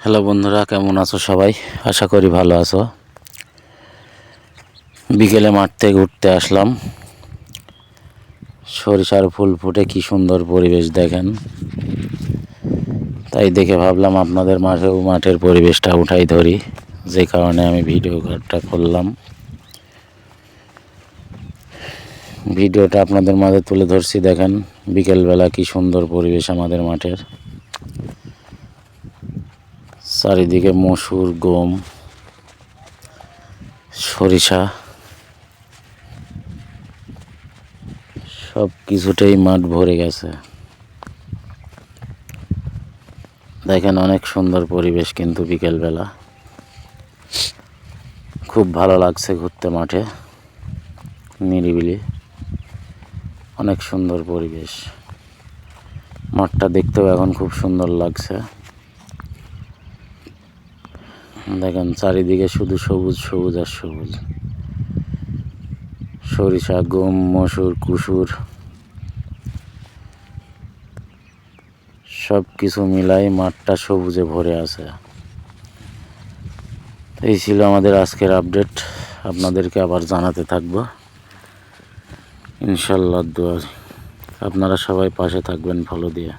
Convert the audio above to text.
Hello বন্ধুরা, কেমন আছো সবাই? আশা করি ভালো আছো। বিকেলে মাঠ থেকে ঘুরতে আসলাম। সরিষার ফুল ফুটে কি সুন্দর পরিবেশ দেখেন। তাই দেখে ভাবলাম আপনাদের মাঠের পরিবেশটা উঠাই ধরি, যে কারণে আমি ভিডিওটা করলাম। ভিডিওটা আপনাদের মাঝে তুলে ধরছি। দেখেন বিকেলবেলা কি সুন্দর পরিবেশ আমাদের মাঠের। চারিদিকে মসুর, গম, সরিষা সব কিছুতেই মাঠ ভরে গেছে। দেখেন অনেক সুন্দর পরিবেশ, কিন্তু বিকেলবেলা খুব ভালো লাগছে ঘুরতে মাঠে, নিরিবিলি অনেক সুন্দর পরিবেশ। মাঠটা দেখতেও এখন খুব সুন্দর লাগছে। দেখেন চারিদিকে শুধু সবুজ সবুজ আর সবুজ। সরিষা, গম, মসুর, কুসুর সব কিছু মিলাই মাঠটা সবুজে ভরে আছে। এই ছিল আমাদের আজকের আপডেট। আপনাদেরকে আবার জানাতে থাকবো ইনশাল্লাহ। দোয়া আপনারা সবাই পাশে থাকবেন ফলো দিয়ে।